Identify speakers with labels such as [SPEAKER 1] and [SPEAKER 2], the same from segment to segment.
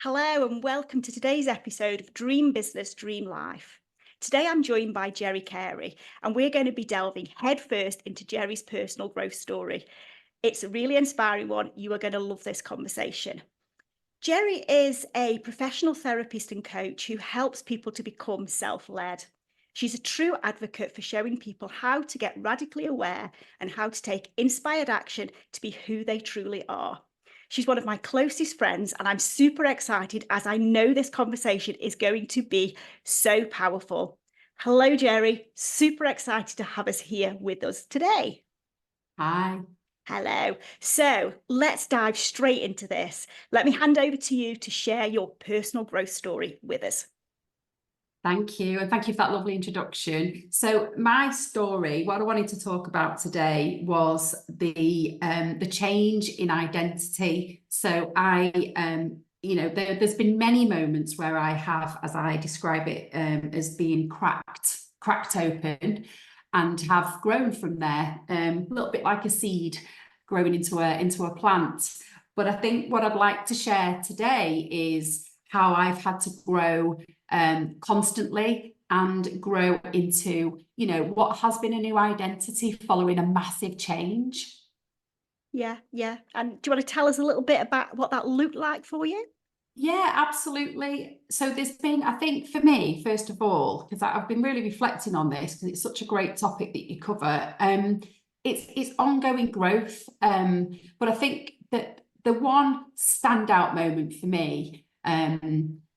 [SPEAKER 1] Hello and welcome to today's episode of Dream Business, Dream Life. Today I'm joined by Geri Carey and we're going to be delving headfirst into Geri's personal growth story. It's a really inspiring one. You are going to love this conversation. Geri is a professional therapist and coach who helps people to become self-led. She's a true advocate for showing people how to get radically aware and how to take inspired action to be who they truly are. She's one of my closest friends, and I'm super excited as I know this conversation is going to be so powerful. Hello, Geri. Super excited to have us here with us today.
[SPEAKER 2] Hi.
[SPEAKER 1] Hello. So let's dive straight into this. Let me hand over to you to share your personal growth story with us.
[SPEAKER 2] Thank you. And thank you for that lovely introduction. So my story, what I wanted to talk about today was the change in identity. So there's been many moments where I have, as I describe it, as being cracked open and have grown from there, a little bit like a seed growing into a plant. But I think what I'd like to share today is how I've had to grow constantly and grow into, what has been a new identity following a massive change.
[SPEAKER 1] Yeah. And do you want to tell us a little bit about what that looked like for you?
[SPEAKER 2] Yeah, absolutely. So there's been, I think for me, first of all, because I've been really reflecting on this because it's such a great topic that you cover. It's ongoing growth. But I think that the one standout moment for me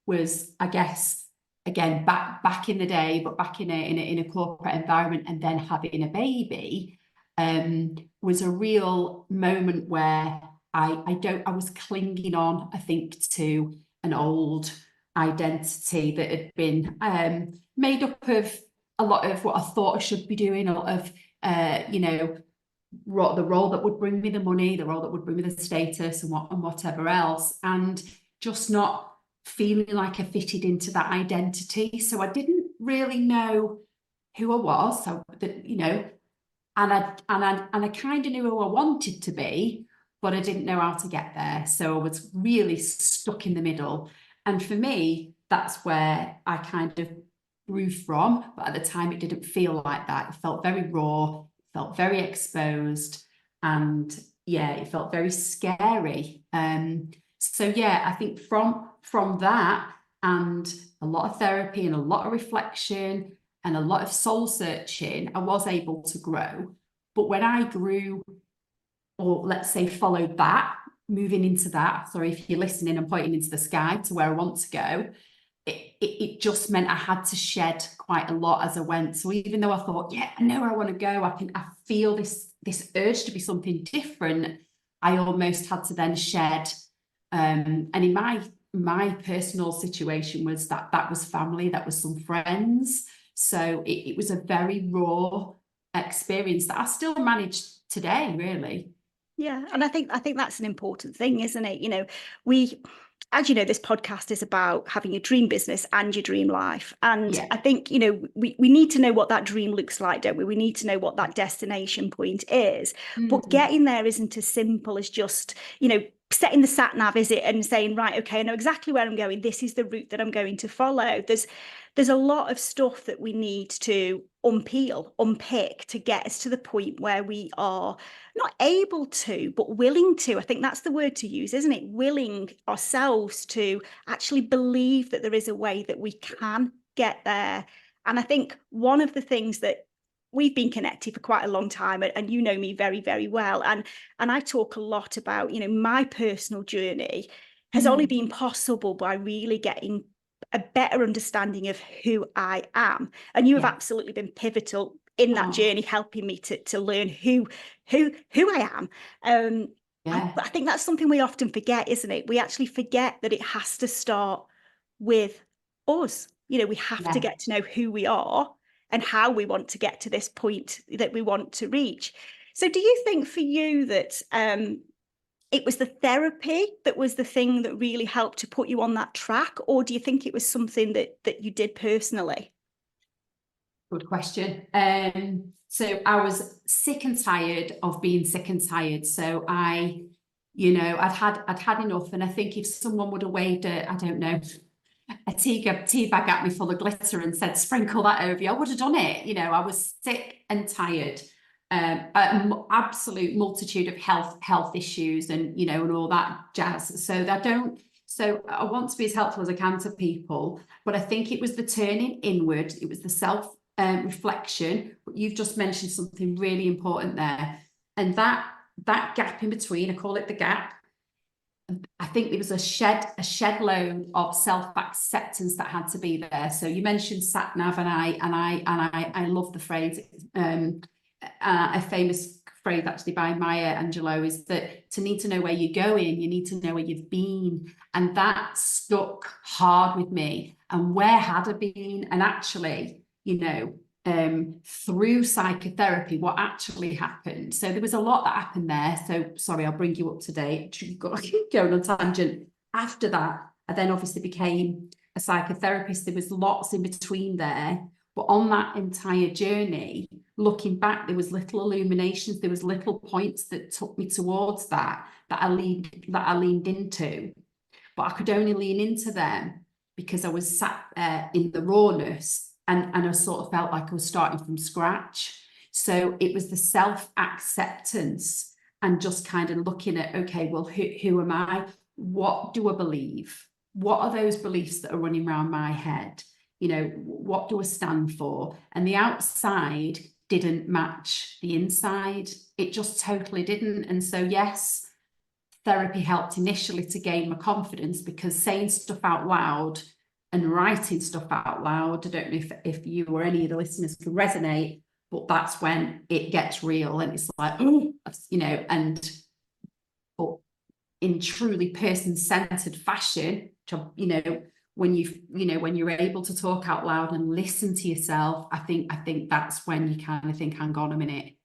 [SPEAKER 2] was, I guess, again, back in the day, but back in a corporate environment and then having a baby, was a real moment where I was clinging on, I think, to an old identity that had been made up of a lot of what I thought I should be doing, a lot of the role that would bring me the money, the role that would bring me the status and whatever else, and just not feeling like I fitted into that identity. So I didn't really know who I was. So that, and I kind of knew who I wanted to be, but I didn't know how to get there. So I was really stuck in the middle. And for me, that's where I kind of grew from. But at the time, it didn't feel like that. It felt very raw, felt very exposed, and yeah, it felt very scary. So yeah, I think from that and a lot of therapy and a lot of reflection and a lot of soul searching, I was able to grow. But when I grew, or let's say followed that, moving into that, sorry if you're listening, I'm pointing into the sky to where I want to go, it just meant I had to shed quite a lot as I went. So even though I thought, yeah, I know where I want to go, I feel this urge to be something different, I almost had to then shed. And in my personal situation was that was family, that was some friends. So it was a very raw experience that I still manage today, really.
[SPEAKER 1] Yeah, and I think that's an important thing, isn't it? We, as you know, this podcast is about having a dream business and your dream life. And
[SPEAKER 2] Yeah.
[SPEAKER 1] I think, we need to know what that dream looks like, don't we? We need to know what that destination point is. But getting there isn't as simple as just, setting the sat nav, is it, and saying, right, okay, I know exactly where I'm going. This is the route that I'm going to follow. There's a lot of stuff that we need to unpick to get us to the point where we are not able to, but willing to. I think that's the word to use, isn't it? Willing ourselves to actually believe that there is a way that we can get there. And I think one of the things that we've been connected for quite a long time, and you know me very, very well. And I talk a lot about, my personal journey has only been possible by really getting a better understanding of who I am. And you have absolutely been pivotal in that journey, helping me to learn who I am. I think that's something we often forget, isn't it? We actually forget that it has to start with us. We have to get to know who we are and how we want to get to this point that we want to reach. So do you think for you that it was the therapy that was the thing that really helped to put you on that track, or do you think it was something that you did personally?
[SPEAKER 2] Good question. So I was sick and tired of being sick and tired. So I You know, I'd had enough. And I think if someone would have waved I don't know, a tea bag at me full of glitter and said, sprinkle that over you, I would have done it. You know, I was sick and tired. Absolute multitude of health issues and, you know, and all that jazz. So I want to be as helpful as I can to people, but I think it was the turning inward. It was the self reflection. But you've just mentioned something really important there. And that gap in between, I call it the gap. I think there was a shed load of self-acceptance that had to be there. So you mentioned sat nav, and I love the phrase, a famous phrase actually by Maya Angelou, is that to need to know where you're going, you need to know where you've been. And that stuck hard with me. And where had I been? And actually, you know, through psychotherapy, what actually happened. So there was a lot that happened there. So sorry, I'll bring you up to date. You've got going on tangent. After that, I then obviously became a psychotherapist. There was lots in between there. But on that entire journey, looking back, there was little illuminations, there was little points that took me towards that I leaned into. But I could only lean into them because I was sat in the rawness, and I sort of felt like I was starting from scratch. So it was the self-acceptance and just kind of looking at, okay, well, who am I? What do I believe? What are those beliefs that are running around my head? You know, what do I stand for? And the outside didn't match the inside. It just totally didn't. And so, yes, therapy helped initially to gain my confidence, because saying stuff out loud and writing stuff out loud, I don't know if you or any of the listeners can resonate, but that's when it gets real and it's like, oh, you know, but in truly person-centered fashion, you know, when you're able to talk out loud and listen to yourself, I think that's when you kind of think, hang on a minute,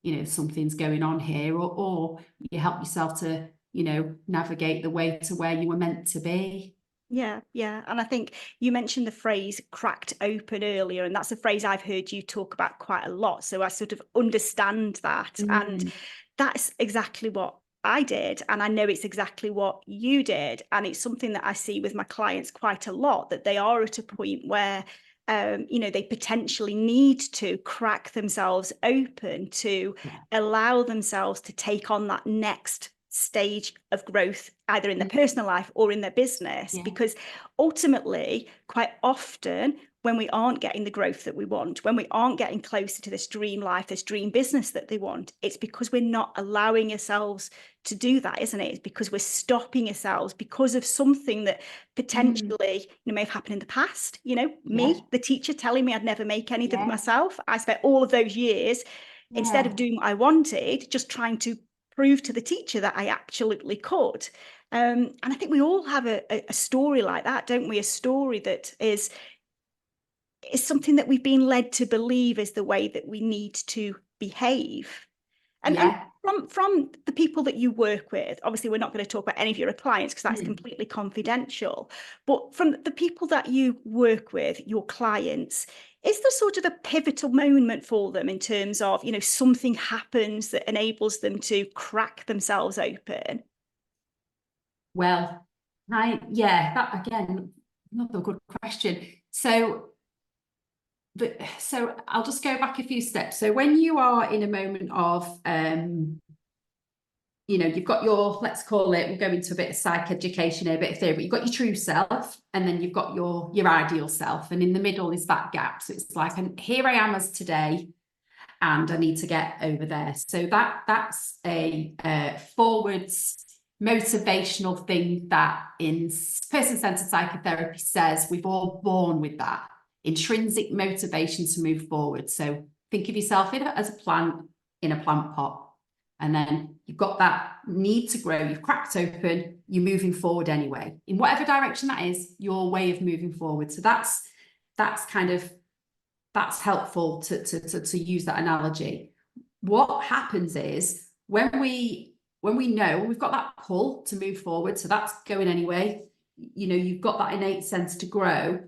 [SPEAKER 2] you know, something's going on here, or you help yourself to, you know, navigate the way to where you were meant to be.
[SPEAKER 1] Yeah. And I think you mentioned the phrase cracked open earlier, and that's a phrase I've heard you talk about quite a lot. So I sort of understand that. And that's exactly what I did. And I know it's exactly what you did. And it's something that I see with my clients quite a lot, that they are at a point where you know, they potentially need to crack themselves open to allow themselves to take on that next stage of growth, either in their personal life or in their business, because ultimately, quite often, when we aren't getting the growth that we want, when we aren't getting closer to this dream life, this dream business that they want, it's because we're not allowing ourselves to do that, isn't it? It's because we're stopping ourselves because of something that potentially, you know, may have happened in the past. You know, me, the teacher, telling me I'd never make anything of myself. I spent all of those years, instead of doing what I wanted, just trying to prove to the teacher that I absolutely could. And I think we all have a story like that, don't we? A story that is something that we've been led to believe is the way that we need to behave. And from the people that you work with, obviously we're not going to talk about any of your clients because that's completely confidential, but from the people that you work with, your clients, is there sort of a pivotal moment for them in terms of, you know, something happens that enables them to crack themselves open?
[SPEAKER 2] Well, that again, another good question. So I'll just go back a few steps. So when you are in a moment of, you know, you've got your, let's call it, we'll go into a bit of psych education here, a bit of theory, but you've got your true self, and then you've got your ideal self, and in the middle is that gap. So it's like, and here I am as today, and I need to get over there. So that's a forwards motivational thing that in person-centered psychotherapy says we've all born with that intrinsic motivation to move forward. So think of yourself as a plant in a plant pot. And then you've got that need to grow, you've cracked open, you're moving forward anyway. In whatever direction that is, your way of moving forward. So that's helpful to use that analogy. What happens is when we know we've got that pull to move forward, so that's going anyway, you know, you've got that innate sense to grow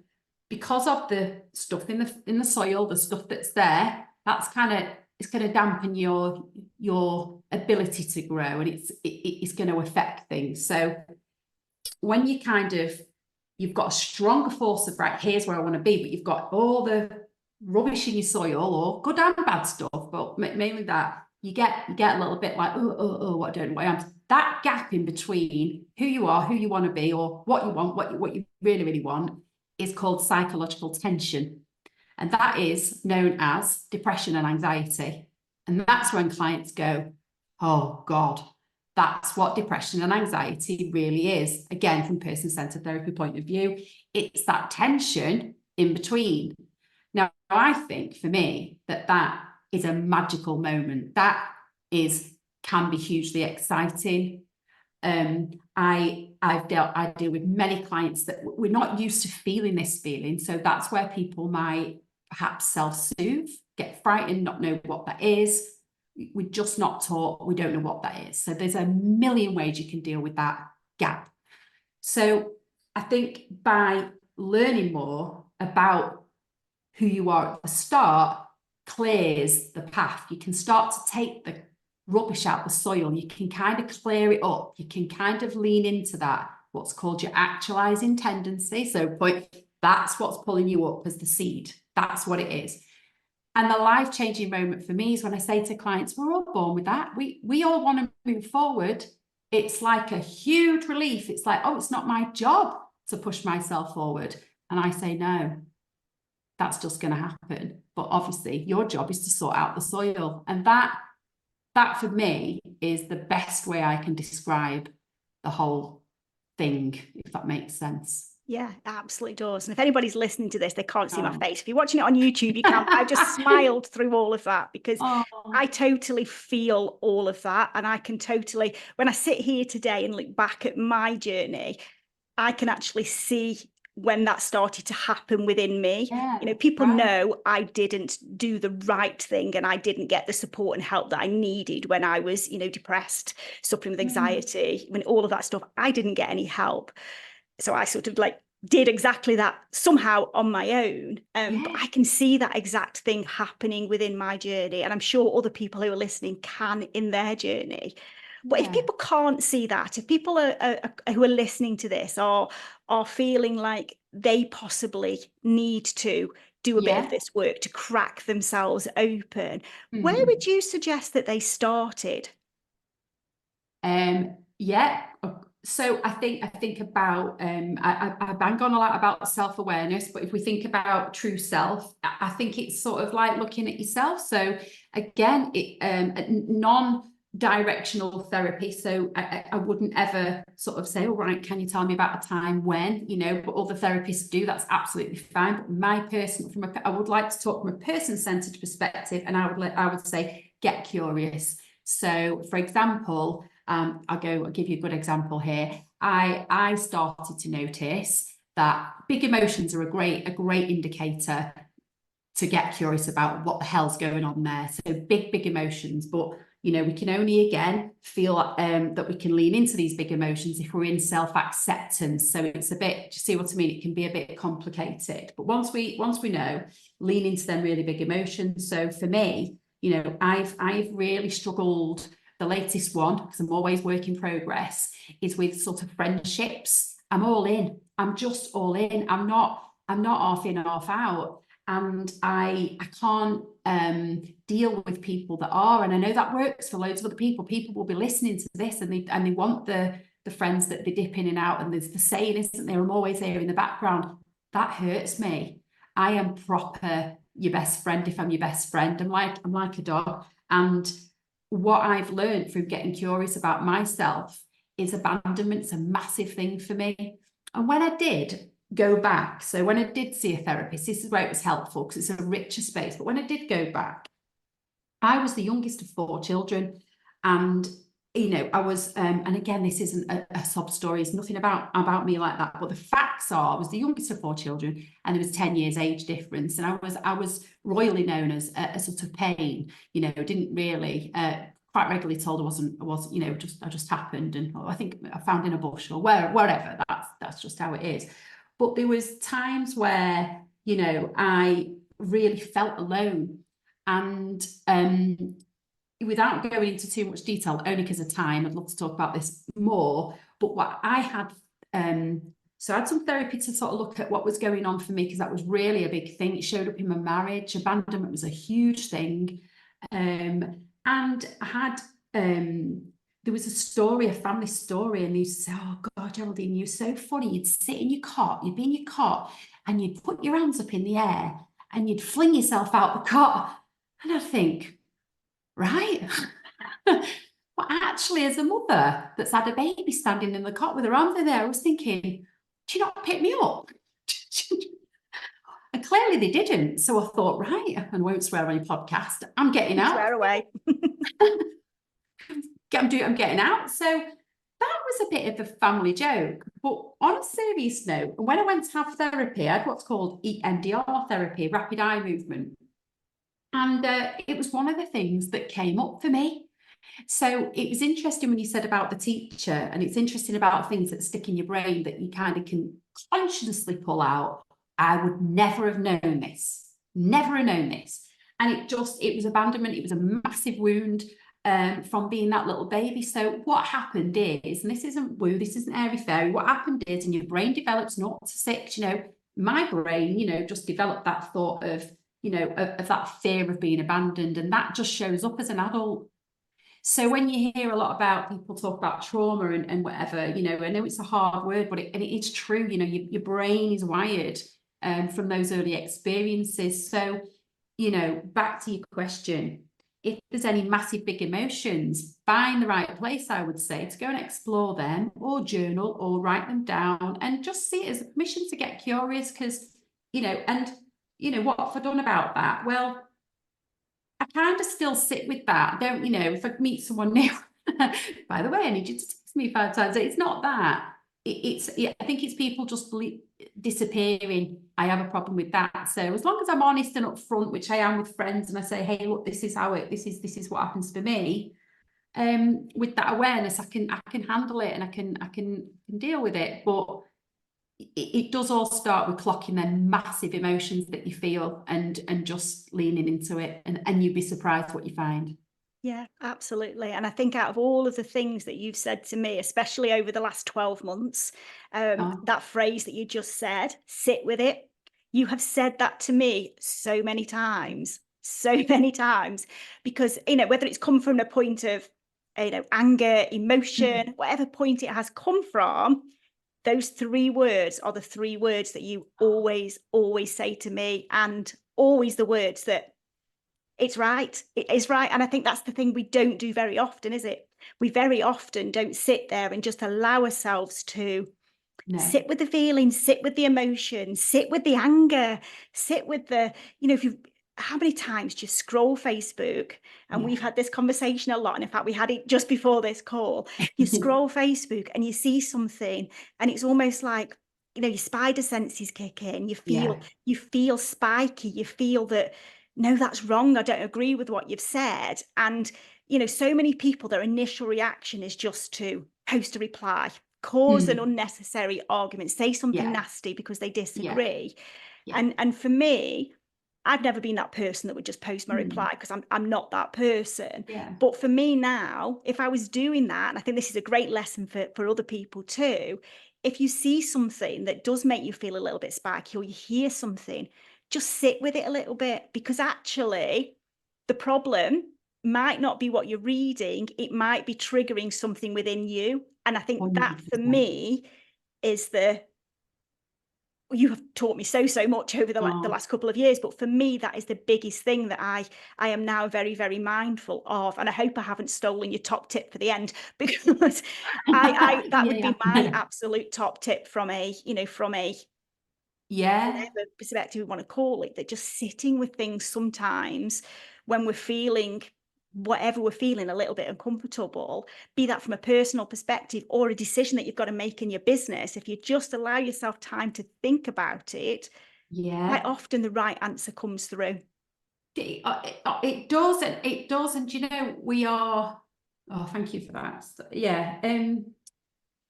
[SPEAKER 2] because of the stuff in the soil, the stuff that's there, that's kind of going to dampen your ability to grow, and it's going to affect things. So when you you've got a stronger force of, right, here's where I want to be, but you've got all the rubbish in your soil, or good and bad stuff, but mainly that, you get a little bit like, oh, what I don't know where I am. That gap in between who you are, who you want to be, or what you want, what you really, really want, is called psychological tension. And that is known as depression and anxiety. And that's when clients go, oh God, that's what depression and anxiety really is. Again, from person-centered therapy point of view, it's that tension in between. Now, I think for me that is a magical moment. That can be hugely exciting. I deal with many clients that we're not used to feeling this feeling. So that's where people might perhaps self-soothe, get frightened, not know what that is. We're just not taught, we don't know what that is. So there's a million ways you can deal with that gap. So I think by learning more about who you are at the start, clears the path. You can start to take the rubbish out the soil. You can kind of clear it up. You can kind of lean into that, what's called your actualizing tendency. So that's what's pulling you up as the seed. That's what it is. And the life-changing moment for me is when I say to clients, we're all born with that. We all want to move forward. It's like a huge relief. It's like, oh, it's not my job to push myself forward. And I say, no, that's just going to happen. But obviously your job is to sort out the soil. And that for me is the best way I can describe the whole thing, if that makes sense.
[SPEAKER 1] Yeah, it absolutely does. And if anybody's listening to this, they can't see my face. If you're watching it on YouTube, you can. I've just smiled through all of that because I totally feel all of that. And I can totally, when I sit here today and look back at my journey, I can actually see when that started to happen within me.
[SPEAKER 2] Yeah,
[SPEAKER 1] people know I didn't do the right thing and I didn't get the support and help that I needed when I was, depressed, suffering with anxiety, when all of that stuff, I didn't get any help. So I sort of did exactly that somehow on my own. But I can see that exact thing happening within my journey. And I'm sure other people who are listening can in their journey. But if people can't see that, if people who are listening to this are feeling like they possibly need to do a bit of this work to crack themselves open, where would you suggest that they started?
[SPEAKER 2] So I think about I bang on a lot about self-awareness, but if we think about true self, I think it's sort of like looking at yourself. So again, non-directional therapy. So I wouldn't ever sort of say, oh, right, can you tell me about a time when, but other therapists do, that's absolutely fine. But I would like to talk from a person-centered perspective, and I would say, get curious. So for example, I'll give you a good example here. I started to notice that big emotions are a great indicator to get curious about what the hell's going on there. So big emotions, but we can only again feel that we can lean into these big emotions if we're in self-acceptance. So it's a bit, do you see what I mean? It can be a bit complicated, but once we know, lean into them really big emotions. So for me, I've really struggled. The latest one, because I'm always work in progress, is with sort of friendships. I'm all in. I'm just all in. I'm not half in, half out. And I can't deal with people that are, and I know that works for loads of other people. People will be listening to this and they want the friends that they dip in and out, and there's the saying, isn't there? I'm always there in the background. That hurts me. I am proper your best friend if I'm your best friend. I'm like a dog. And what I've learned from getting curious about myself is abandonment's a massive thing for me. And when I did go back, so when I did see a therapist, this is where it was helpful because it's a richer space. But when I did go back, I was the youngest of 4 children. And, I was, and again, this isn't a sob story. It's nothing about me like that. But the facts are, I was the youngest of 4 children and there was 10 years age difference. And I was royally known as a sort of pain, didn't really, quite regularly told I wasn't, I just happened. And I think I found in a bush or wherever, that's just how it is. But there was times where, I really felt alone. And without going into too much detail, only because of time, I'd love to talk about this more. But what I had, so I had some therapy to sort of look at what was going on for me, because that was really a big thing. It showed up in my marriage. Abandonment was a huge thing. And I had, there was a story, a family story, and they used to say, oh God, Geraldine, you're so funny. You'd sit in your cot, you'd be in your cot, and you'd put your hands up in the air, and you'd fling yourself out the cot. And I think, right? But actually, as a mother that's had a baby standing in the cot with her arms in there, I was thinking, do you not pick me up? And clearly they didn't. So I thought, right, and I won't swear on your podcast, I'm getting out.
[SPEAKER 1] Swear away.
[SPEAKER 2] I'm getting out. So that was a bit of a family joke. But on a serious note, when I went to have therapy, I had what's called EMDR therapy, rapid eye movement. And it was one of the things that came up for me. So it was interesting when you said about the teacher, and it's interesting about things that stick in your brain that you kind of can consciously pull out. I would never have known this, never have known this. And it was abandonment. It was a massive wound from being that little baby. So what happened is, and this isn't woo, this isn't airy fairy, what happened is, and your brain develops 0 to 6, my brain, just developed that thought of, of that fear of being abandoned. And that just shows up as an adult. So when you hear a lot about people talk about trauma and whatever, I know it's a hard word, but it's true. Your brain is wired from those early experiences. So, back to your question, if there's any massive big emotions, find the right place, I would say, to go and explore them, or journal, or write them down, and just see it as a permission to get curious. Because, what have I done about that? Well, I kind of still sit with that. If I meet someone new, by the way, I need you to text me 5 times. It's not that. I think it's people just disappearing. I have a problem with that. So as long as I'm honest and upfront, which I am with friends, and I say, hey, look, this is what happens for me. With that awareness, I can handle it, and I can deal with it. But it does all start with clocking them massive emotions that you feel, and just leaning into it, and you'd be surprised what you find.
[SPEAKER 1] Yeah, absolutely. And I think out of all of the things that you've said to me, especially over the last 12 months, that phrase that you just said, sit with it, you have said that to me so many times, because, whether it's come from a point of, anger, emotion, whatever point it has come from, those 3 words are the 3 words that you always say to me, and always the words that it's right. It is right. And I think that's the thing we don't do very often, is it? We very often don't sit there and just allow ourselves to sit with the feelings, sit with the emotion, sit with the anger, sit with the, how many times do you scroll Facebook? And we've had this conversation a lot. And in fact, we had it just before this call. You scroll Facebook and you see something, and it's almost like, your spider senses kick in. You feel spiky. You feel that, no, that's wrong. I don't agree with what you've said. And, so many people, their initial reaction is just to post a reply, cause an unnecessary argument, say something nasty because they disagree. And for me, I've never been that person that would just post my reply, because I'm not that person. But for me now, if I was doing that, and I think this is a great lesson for other people too, if you see something that does make you feel a little bit spiky, or you hear something, just sit with it a little bit, because actually the problem might not be what you're reading. It might be triggering something within you. And I think 100%. That for me is you have taught me so much over the last couple of years, but for me, that is the biggest thing that I am now very, very mindful of. And I hope I haven't stolen your top tip for the end, because that would be my absolute top tip from a whatever perspective we want to call it, that just sitting with things sometimes when we're feeling whatever we're feeling a little bit uncomfortable, be that from a personal perspective or a decision that you've got to make in your business, if you just allow yourself time to think about it, quite often the right answer comes through.
[SPEAKER 2] It does, and we are, thank you for that.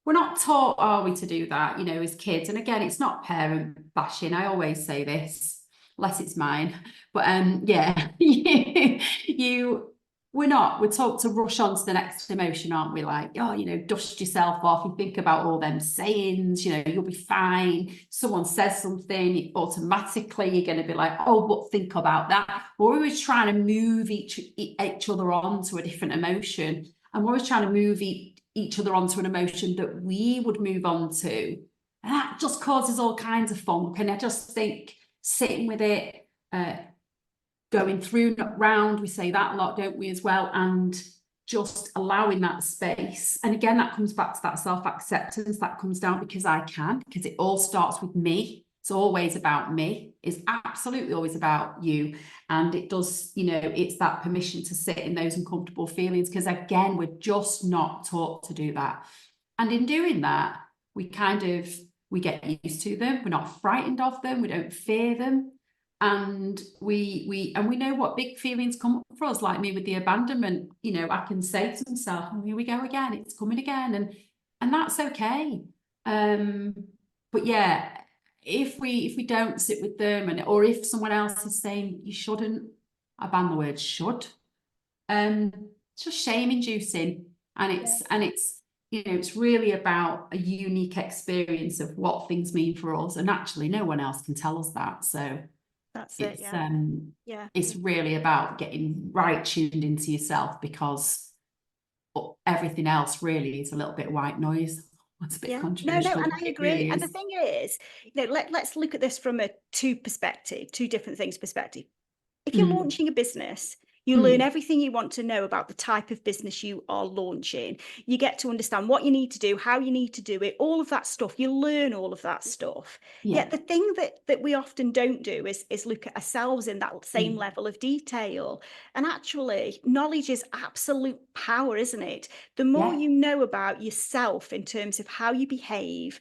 [SPEAKER 2] We're not taught, are we, to do that, as kids. And again, it's not parent bashing. I always say this. unless it's mine. But yeah, we're taught to rush on to the next emotion, aren't we? Like, oh, you know, dust yourself off and think about all them sayings, you know, you'll be fine. Someone says something, automatically you're going to be like, oh, but think about that. We're always trying to move each other on to a different emotion. And we're always trying to move each other onto an emotion that we would move on to. And that just causes all kinds of funk. And I just think sitting with it, going through, not round, we say that a lot, don't we, as well, and just allowing that space. And again, that comes back to that self-acceptance that comes down because I can, because it all starts with me. It's always about me. It's absolutely always about you. And it does, you know, it's that permission to sit in those uncomfortable feelings, because again, we're just not taught to do that. And in doing that, we get used to them. We're not frightened of them. We don't fear them. And we know what big feelings come up for us, like me with the abandonment. You know, I can say to myself, oh, here we go again, it's coming again, and that's okay. But yeah, if we don't sit with them, or if someone else is saying you shouldn't, I ban the word should. It's just shame inducing, and it's you know, it's really about a unique experience of what things mean for us, and actually no one else can tell us that. So
[SPEAKER 1] That's
[SPEAKER 2] it's
[SPEAKER 1] yeah.
[SPEAKER 2] It's really about getting right tuned into yourself, because everything else really is a little bit white noise. It's a bit controversial.
[SPEAKER 1] No, and I
[SPEAKER 2] It
[SPEAKER 1] agree.
[SPEAKER 2] really
[SPEAKER 1] And the
[SPEAKER 2] is.
[SPEAKER 1] thing is, you know, let's look at this from a two different things perspective. If you're
[SPEAKER 2] Mm,
[SPEAKER 1] launching a business, you learn
[SPEAKER 2] mm,
[SPEAKER 1] everything you want to know about the type of business you are launching. You get to understand what you need to do, how you need to do it, all of that stuff. You learn all of that stuff.
[SPEAKER 2] yeah.
[SPEAKER 1] Yet the thing that we often don't do is look at ourselves in that same level of detail. And actually, knowledge is absolute power, isn't it? The more
[SPEAKER 2] Yeah.
[SPEAKER 1] you know about yourself in terms of how you behave,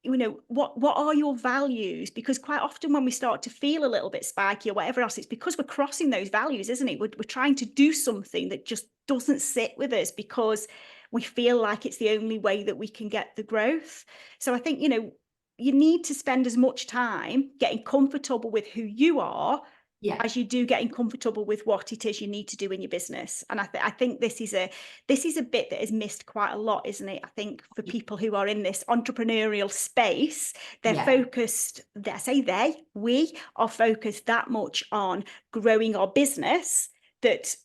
[SPEAKER 1] you know, what are your values? Because quite often when we start to feel a little bit spiky or whatever else, it's because we're crossing those values, isn't it? We're trying to do something that just doesn't sit with us because we feel like it's the only way that we can get the growth. So I think, you know, you need to spend as much time getting comfortable with who you are
[SPEAKER 2] Yeah.
[SPEAKER 1] as you do getting comfortable with what it is you need to do in your business. And I think this is a bit that is missed quite a lot, isn't it? I think for people who are in this entrepreneurial space, they're
[SPEAKER 2] Yeah.
[SPEAKER 1] focused, we are focused that much on growing our business that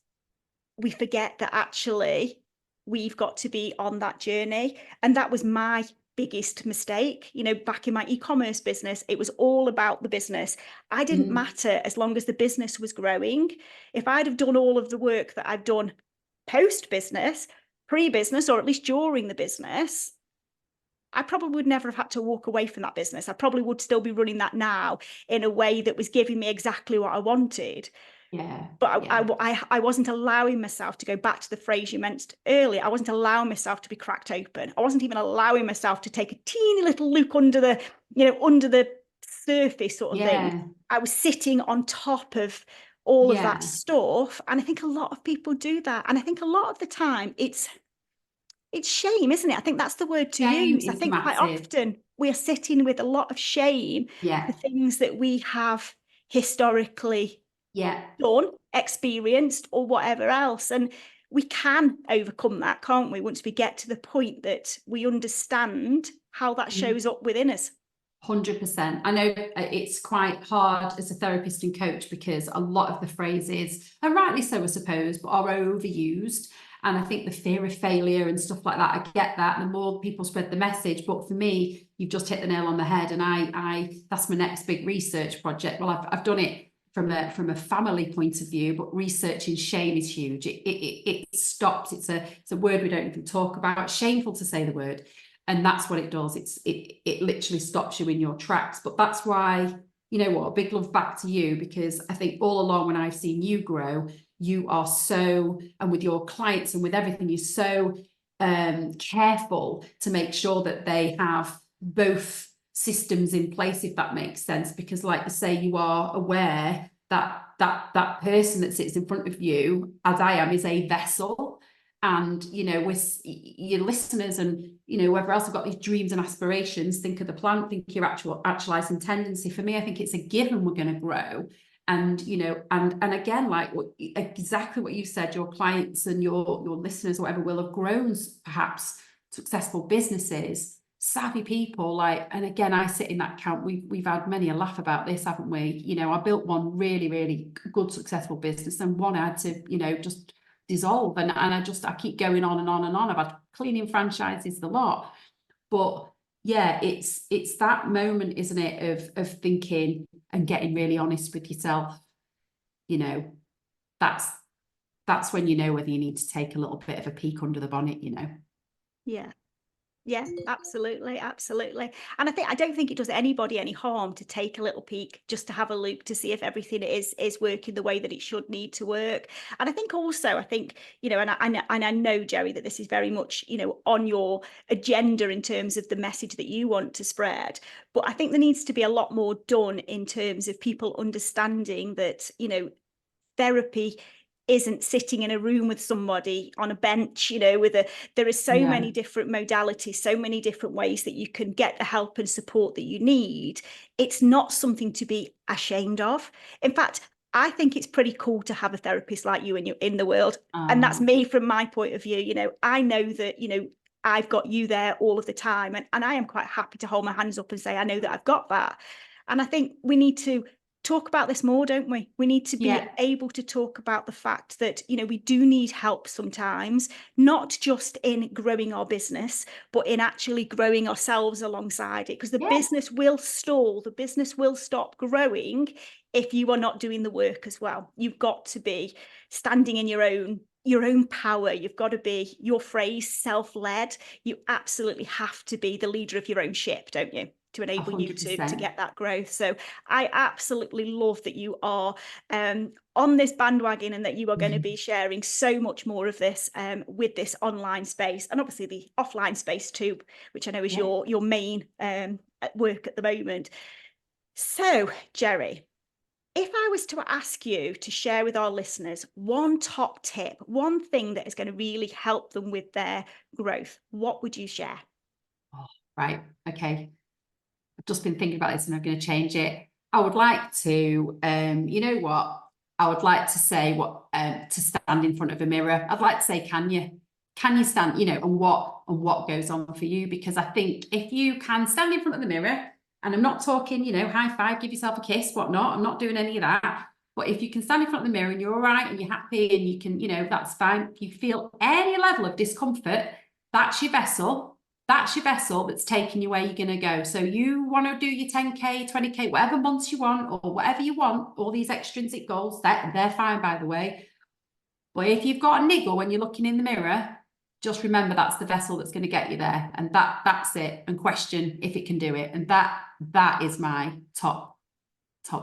[SPEAKER 1] we forget that actually we've got to be on that journey. And that was my biggest mistake. You know, back in my e-commerce business, it was all about the business. I didn't matter as long as the business was growing. If I'd have done all of the work that I've done post-business, pre-business, or at least during the business, I probably would never have had to walk away from that business. I probably would still be running that now in a way that was giving me exactly what I wanted.
[SPEAKER 2] Yeah.
[SPEAKER 1] But
[SPEAKER 2] Yeah.
[SPEAKER 1] I wasn't allowing myself to go back to the phrase you mentioned earlier. I wasn't allowing myself to be cracked open. I wasn't even allowing myself to take a teeny little look under the, you know, under the surface sort of thing.
[SPEAKER 2] Yeah.
[SPEAKER 1] I was sitting on top of all of that
[SPEAKER 2] Yeah.
[SPEAKER 1] stuff. And I think a lot of people do that. And I think a lot of the time it's shame, isn't it? I think that's the word to
[SPEAKER 2] Shame
[SPEAKER 1] use. I
[SPEAKER 2] is
[SPEAKER 1] think quite
[SPEAKER 2] massive.
[SPEAKER 1] often we are sitting with a lot of shame for
[SPEAKER 2] Yeah.
[SPEAKER 1] things that we have historically
[SPEAKER 2] Yeah.
[SPEAKER 1] done, experienced, or whatever else. And we can overcome that, can't we? Once we get to the point that we understand how that shows up within us.
[SPEAKER 2] 100%. I know it's quite hard as a therapist and coach, because a lot of the phrases, and rightly so, I suppose, but are overused. And I think the fear of failure and stuff like that, I get that. And the more people spread the message, but for me, you've just hit the nail on the head. And I that's my next big research project. Well, I've done it from a family point of view, but researching shame is huge. It stops. It's a word we don't even talk about. It's shameful to say the word. And that's what it does. It literally stops you in your tracks. But that's why, you know what, a big love back to you, because I think all along when I've seen you grow, you are so, and with your clients and with everything, you're so careful to make sure that they have both systems in place, if that makes sense. Because like I say, you are aware that that person that sits in front of you, as I am, is a vessel. And, you know, with your listeners and, you know, whoever else have got these dreams and aspirations, think of the plan, think of your actualizing tendency. For me, I think it's a given we're going to grow. And, you know, and again, like exactly what you said, your clients and your listeners, whatever, will have grown perhaps successful businesses, savvy people, like, and again, I sit in that camp. We've had many a laugh about this, haven't we? You know, I built one really, really good, successful business, and one I had to, you know, just dissolve, and I keep going on and on and on. I've had cleaning franchises, the lot. But yeah, it's that moment, isn't it, of thinking and getting really honest with yourself. You know, that's when you know whether you need to take a little bit of a peek under the bonnet, you know.
[SPEAKER 1] Yeah, absolutely, absolutely. And I don't think it does anybody any harm to take a little peek, just to have a look to see if everything is working the way that it should need to work. And I think also, you know, and I know, Geri, that this is very much, you know, on your agenda in terms of the message that you want to spread. But I think there needs to be a lot more done in terms of people understanding that, you know, therapy isn't sitting in a room with somebody on a bench, you know, there are so many different modalities, so many different ways that you can get the help and support that you need. It's not something to be ashamed of. In fact, I think it's pretty cool to have a therapist like you in the world. And that's me from my point of view. You know, I know that, you know, I've got you there all of the time. And I am quite happy to hold my hands up and say, I know that I've got that. And I think we need to talk about this more, don't we? We need to be able to talk about the fact that, you know, we do need help sometimes, not just in growing our business, but in actually growing ourselves alongside it, because the business will stall, the business will stop growing if you are not doing the work as well. You've got to be standing in your own power. You've got to be, your phrase, self-led. You absolutely have to be the leader of your own ship, don't you, to enable 100%. You to get that growth. So I absolutely love that you are on this bandwagon, and that you are going to be sharing so much more of this with this online space, and obviously the offline space too, which I know is your main work at the moment. So, Geri, if I was to ask you to share with our listeners one top tip, one thing that is going to really help them with their growth, what would you share?
[SPEAKER 2] Oh, right. Okay. I've just been thinking about this and I'm going to change it. I would like to, you know what? I would like to say to stand in front of a mirror. I'd like to say, can you stand, you know, and what goes on for you? Because I think if you can stand in front of the mirror, and I'm not talking, you know, high five, give yourself a kiss, whatnot. I'm not doing any of that. But if you can stand in front of the mirror and you're all right and you're happy and you can, you know, that's fine. If you feel any level of discomfort, that's your vessel. That's your vessel that's taking you where you're going to go. So you want to do your 10K, 20K, whatever months you want, or whatever you want, all these extrinsic goals, they're fine, by the way. But if you've got a niggle when you're looking in the mirror, just remember that's the vessel that's going to get you there. And that's it. And question if it can do it. And that is my top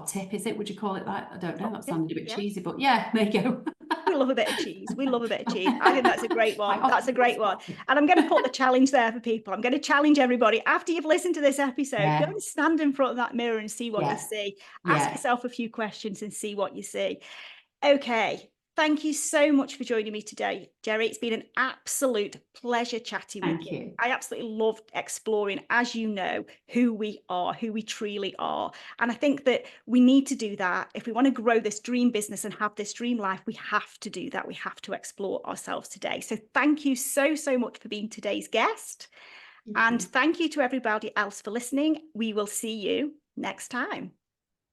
[SPEAKER 2] tip, is it? Would you call it that? I don't know. That sounded a bit cheesy, but yeah, there you go.
[SPEAKER 1] We love a bit of cheese. We love a bit of cheese. I think that's a great one. That's a great one. And I'm going to put the challenge there for people. I'm going to challenge everybody. After you've listened to this episode, go and stand in front of that mirror and see what you see. Ask yourself a few questions and see what you see. Okay. Thank you so much for joining me today, Geri. It's been an absolute pleasure chatting with you. I absolutely loved exploring, as you know, who we are, who we truly are. And I think that we need to do that. If we want to grow this dream business and have this dream life, we have to do that. We have to explore ourselves today. So thank you so much for being today's guest. And thank you to everybody else for listening. We will see you next time.